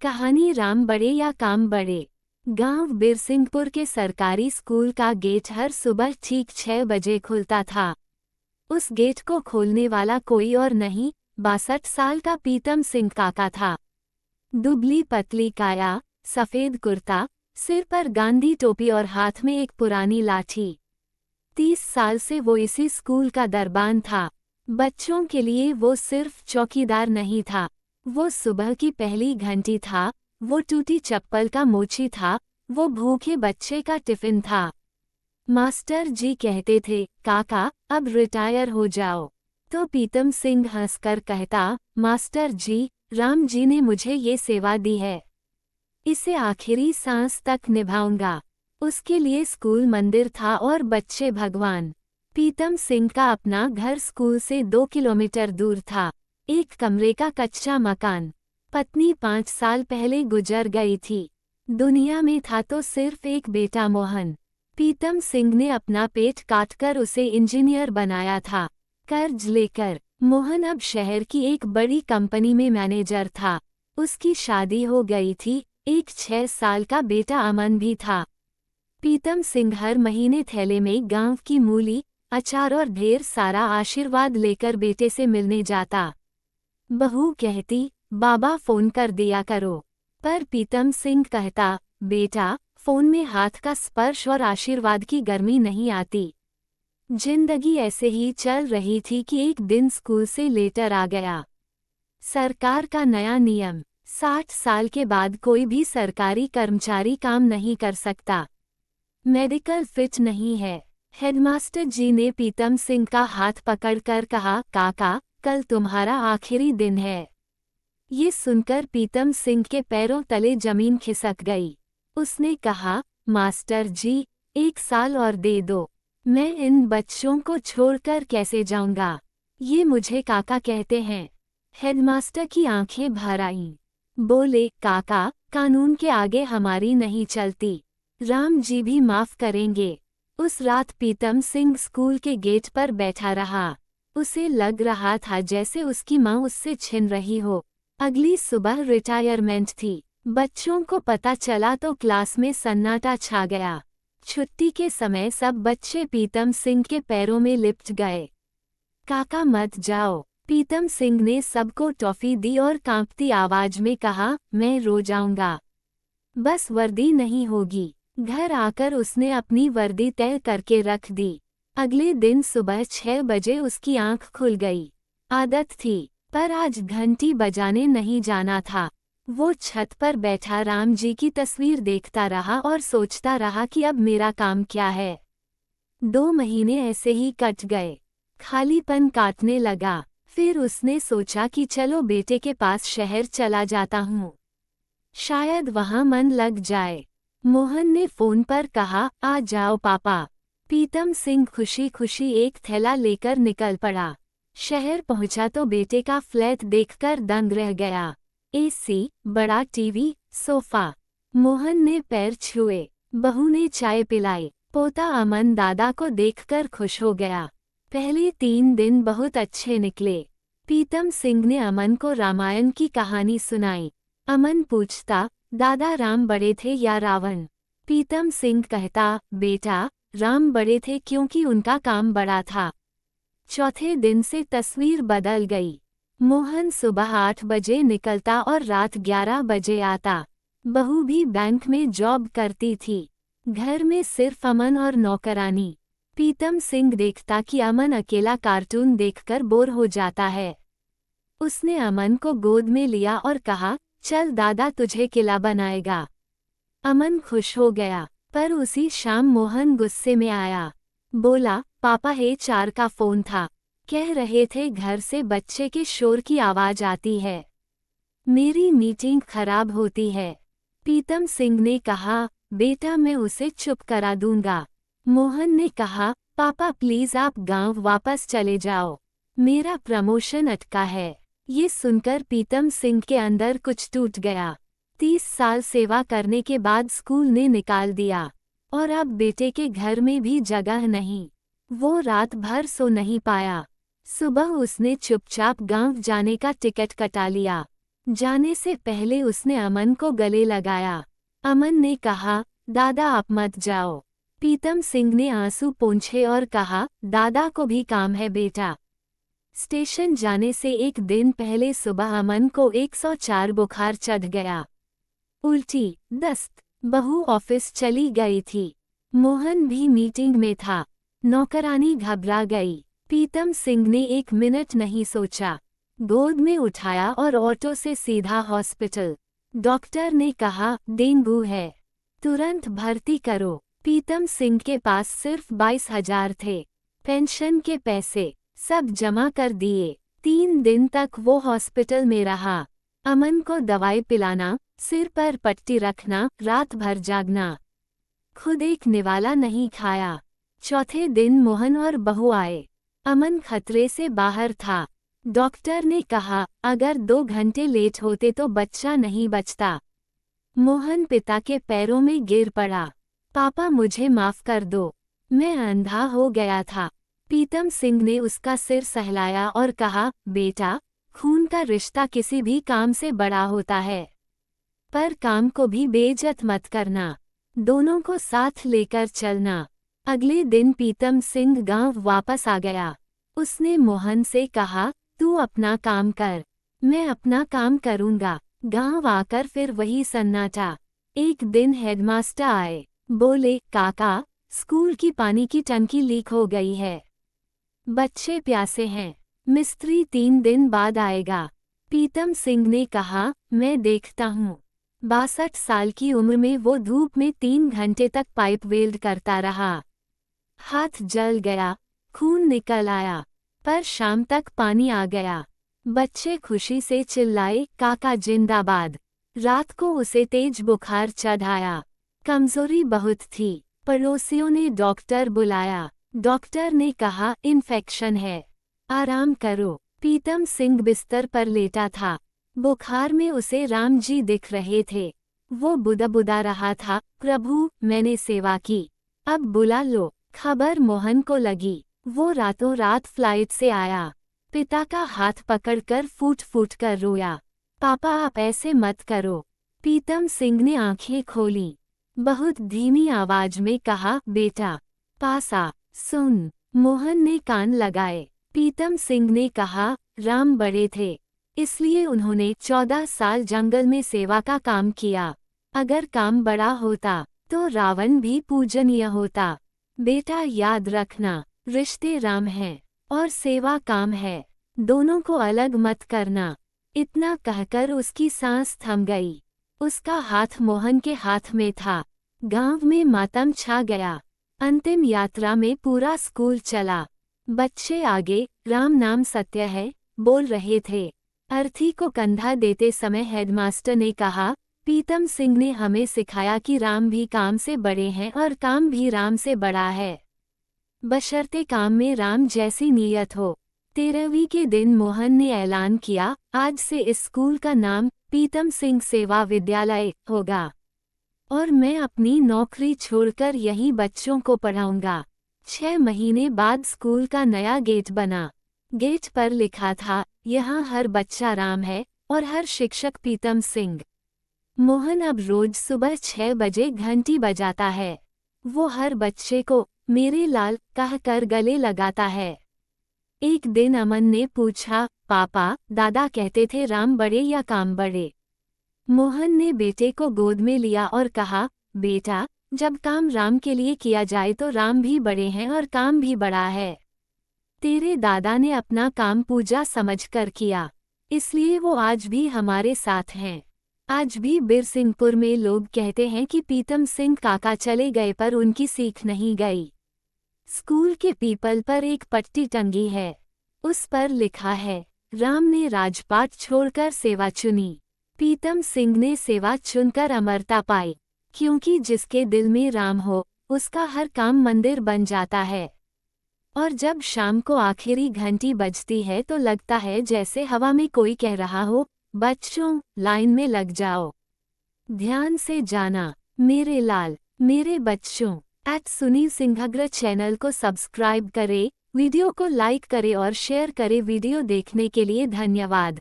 कहानी राम बड़े या काम बड़े। गांव बिरसिंहपुर के सरकारी स्कूल का गेट हर सुबह ठीक 6 बजे खुलता था। उस गेट को खोलने वाला कोई और नहीं, 62 साल का पीतम सिंह काका था। दुबली पतली काया, सफेद कुर्ता, सिर पर गांधी टोपी और हाथ में एक पुरानी लाठी। 30 साल से वो इसी स्कूल का दरबान था। बच्चों के लिए वो सिर्फ चौकीदार नहीं था, वो सुबह की पहली घंटी था, वो टूटी चप्पल का मोची था, वो भूखे बच्चे का टिफिन था। मास्टर जी कहते थे, काका अब रिटायर हो जाओ, तो पीतम सिंह हंसकर कहता, मास्टर जी, राम जी ने मुझे ये सेवा दी है, इसे आखिरी सांस तक निभाऊंगा। उसके लिए स्कूल मंदिर था और बच्चे भगवान। पीतम सिंह का अपना घर स्कूल से 2 किलोमीटर दूर था। एक कमरे का कच्चा मकान। पत्नी 5 साल पहले गुजर गई थी। दुनिया में था तो सिर्फ एक बेटा मोहन। पीतम सिंह ने अपना पेट काटकर उसे इंजीनियर बनाया था, कर्ज लेकर। मोहन अब शहर की एक बड़ी कंपनी में मैनेजर था। उसकी शादी हो गई थी, एक 6 साल का बेटा अमन भी था। पीतम सिंह हर महीने थैले में गांव की मूली, अचार और ढेर सारा आशीर्वाद लेकर बेटे से मिलने जाता। बहू कहती, बाबा फोन कर दिया करो, पर पीतम सिंह कहता, बेटा फोन में हाथ का स्पर्श और आशीर्वाद की गर्मी नहीं आती। जिंदगी ऐसे ही चल रही थी कि एक दिन स्कूल से लेटर आ गया। सरकार का नया नियम, 60 साल के बाद कोई भी सरकारी कर्मचारी काम नहीं कर सकता। मेडिकल फिट नहीं है। हेडमास्टर जी ने पीतम सिंह का हाथ पकड़कर कहा, काका कल तुम्हारा आखिरी दिन है। ये सुनकर पीतम सिंह के पैरों तले जमीन खिसक गई। उसने कहा, मास्टर जी, 1 साल और दे दो, मैं इन बच्चों को छोड़कर कैसे जाऊंगा। ये मुझे काका कहते हैं। हेडमास्टर की आंखें भर आईं। बोले, काका कानून के आगे हमारी नहीं चलती, राम जी भी माफ करेंगे। उस रात पीतम सिंह स्कूल के गेट पर बैठा रहा। उसे लग रहा था जैसे उसकी माँ उससे छिन रही हो। अगली सुबह रिटायरमेंट थी। बच्चों को पता चला तो क्लास में सन्नाटा छा गया। छुट्टी के समय सब बच्चे पीतम सिंह के पैरों में लिपट गए। काका मत जाओ। पीतम सिंह ने सबको टॉफी दी और कांपती आवाज में कहा, मैं रो जाऊंगा, बस वर्दी नहीं होगी। घर आकर उसने अपनी वर्दी तय करके रख दी। अगले दिन सुबह 6 बजे उसकी आंख खुल गई। आदत थी, पर आज घंटी बजाने नहीं जाना था। वो छत पर बैठा राम जी की तस्वीर देखता रहा और सोचता रहा कि अब मेरा काम क्या है। 2 महीने ऐसे ही कट गए। खालीपन काटने लगा। फिर उसने सोचा कि चलो बेटे के पास शहर चला जाता हूँ, शायद वहाँ मन लग जाए। मोहन ने फोन पर कहा, आ जाओ पापा। पीतम सिंह खुशी खुशी एक थैला लेकर निकल पड़ा। शहर पहुंचा तो बेटे का फ्लैट देखकर दंग रह गया। एसी, बड़ा टीवी, सोफा। मोहन ने पैर छुए। बहू ने चाय पिलाई। पोता अमन दादा को देखकर खुश हो गया। पहले 3 दिन बहुत अच्छे निकले। पीतम सिंह ने अमन को रामायण की कहानी सुनाई। अमन पूछता, दादा राम बड़े थे या रावण। पीतम सिंह कहता, बेटा राम बड़े थे क्योंकि उनका काम बड़ा था। चौथे दिन से तस्वीर बदल गई। मोहन सुबह 8 बजे निकलता और रात 11 बजे आता। बहू भी बैंक में जॉब करती थी। घर में सिर्फ अमन और नौकरानी। पीतम सिंह देखता कि अमन अकेला कार्टून देखकर बोर हो जाता है। उसने अमन को गोद में लिया और कहा, चल दादा तुझे किला बनाएगा। अमन खुश हो गया, पर उसी शाम मोहन गुस्से में आया। बोला, पापा HR का फोन था, कह रहे थे घर से बच्चे के शोर की आवाज आती है, मेरी मीटिंग खराब होती है। पीतम सिंह ने कहा, बेटा मैं उसे चुप करा दूंगा। मोहन ने कहा, पापा प्लीज आप गांव वापस चले जाओ, मेरा प्रमोशन अटका है। ये सुनकर पीतम सिंह के अंदर कुछ टूट गया। 30 साल सेवा करने के बाद स्कूल ने निकाल दिया, और अब बेटे के घर में भी जगह नहीं। वो रात भर सो नहीं पाया। सुबह उसने चुपचाप गांव जाने का टिकट कटा लिया। जाने से पहले उसने अमन को गले लगाया। अमन ने कहा, दादा आप मत जाओ। पीतम सिंह ने आंसू पोंछे और कहा, दादा को भी काम है बेटा। स्टेशन जाने से एक दिन पहले सुबह अमन को 104 बुखार चढ़ गया। उल्टी, दस्त, बहू ऑफिस चली गई थी। मोहन भी मीटिंग में था। नौकरानी घबरा गई। पीतम सिंह ने 1 मिनट नहीं सोचा, गोद में उठाया और ऑटो से सीधा हॉस्पिटल। डॉक्टर ने कहा, डेंगू है, तुरंत भर्ती करो। पीतम सिंह के पास सिर्फ 22,000 थे। पेंशन के पैसे सब जमा कर दिए। 3 दिन तक वो हॉस्पिटल में रहा। अमन को दवाई पिलाना, सिर पर पट्टी रखना, रात भर जागना। खुद एक निवाला नहीं खाया। चौथे दिन मोहन और बहू आए। अमन खतरे से बाहर था। डॉक्टर ने कहा, अगर 2 घंटे लेट होते तो बच्चा नहीं बचता। मोहन पिता के पैरों में गिर पड़ा। पापा मुझे माफ कर दो, मैं अंधा हो गया था। पीतम सिंह ने उसका सिर सहलाया और कहा, बेटा, खून का रिश्ता किसी भी काम से बड़ा होता है, पर काम को भी बेइज्जत मत करना। दोनों को साथ लेकर चलना। अगले दिन पीतम सिंह गांव वापस आ गया। उसने मोहन से कहा, तू अपना काम कर, मैं अपना काम करूंगा। गांव आकर फिर वही सन्नाटा। एक दिन हेडमास्टर आए। बोले, काका, स्कूल की पानी की टंकी लीक हो गई है, बच्चे प्यासे हैं, मिस्त्री 3 दिन बाद आएगा। पीतम सिंह ने कहा, मैं देखता हूँ। 62 साल की उम्र में वो धूप में 3 घंटे तक पाइप वेल्ड करता रहा। हाथ जल गया, खून निकल आया, पर शाम तक पानी आ गया। बच्चे खुशी से चिल्लाए, काका जिंदाबाद। रात को उसे तेज बुखार चढ़ आया। कमजोरी बहुत थी। पड़ोसियों ने डॉक्टर बुलाया। डॉक्टर ने कहा, इन्फेक्शन है, आराम करो। पीतम सिंह बिस्तर पर लेटा था। बुखार में उसे राम जी दिख रहे थे। वो बुदबुदा रहा था, प्रभु मैंने सेवा की, अब बुला लो। खबर मोहन को लगी। वो रातों रात फ्लाइट से आया। पिता का हाथ पकड़कर फूट फूट कर रोया। पापा आप ऐसे मत करो। पीतम सिंह ने आंखें खोली। बहुत धीमी आवाज में कहा, बेटा पास आ, सुन। मोहन ने कान लगाए। पीतम सिंह ने कहा, राम बड़े थे, इसलिए उन्होंने 14 साल जंगल में सेवा का काम किया। अगर काम बड़ा होता तो रावण भी पूजनीय होता। बेटा याद रखना, रिश्ते राम हैं और सेवा काम है, दोनों को अलग मत करना। इतना कहकर उसकी सांस थम गई। उसका हाथ मोहन के हाथ में था। गांव में मातम छा गया। अंतिम यात्रा में पूरा स्कूल चला। बच्चे आगे राम नाम सत्य है बोल रहे थे। अर्थी को कंधा देते समय हेडमास्टर ने कहा, पीतम सिंह ने हमें सिखाया कि राम भी काम से बड़े हैं और काम भी राम से बड़ा है, बशर्ते काम में राम जैसी नीयत हो। 13वीं के दिन मोहन ने ऐलान किया, आज से इस स्कूल का नाम पीतम सिंह सेवा विद्यालय होगा और मैं अपनी नौकरी छोड़कर यहीं बच्चों को पढ़ाऊंगा। 6 महीने बाद स्कूल का नया गेट बना। गेट पर लिखा था, यहाँ हर बच्चा राम है और हर शिक्षक पीतम सिंह। मोहन अब रोज सुबह 6 बजे घंटी बजाता है। वो हर बच्चे को मेरे लाल कहकर गले लगाता है। एक दिन अमन ने पूछा, पापा दादा कहते थे राम बड़े या काम बड़े? मोहन ने बेटे को गोद में लिया और कहा, बेटा जब काम राम के लिए किया जाए तो राम भी बड़े हैं और काम भी बड़ा है। तेरे दादा ने अपना काम पूजा समझकर किया, इसलिए वो आज भी हमारे साथ हैं। आज भी बिरसिंहपुर में लोग कहते हैं कि पीतम सिंह काका चले गए पर उनकी सीख नहीं गई। स्कूल के पीपल पर एक पट्टी टंगी है, उस पर लिखा है, राम ने राजपाट छोड़कर सेवा चुनी, पीतम सिंह ने सेवा चुनकर अमरता पाई। क्योंकि जिसके दिल में राम हो उसका हर काम मंदिर बन जाता है। और जब शाम को आखिरी घंटी बजती है तो लगता है जैसे हवा में कोई कह रहा हो, बच्चों लाइन में लग जाओ, ध्यान से जाना मेरे लाल मेरे बच्चों। @सुनील सिंघाग्र चैनल को सब्सक्राइब करें, वीडियो को लाइक करें और शेयर करें। वीडियो देखने के लिए धन्यवाद।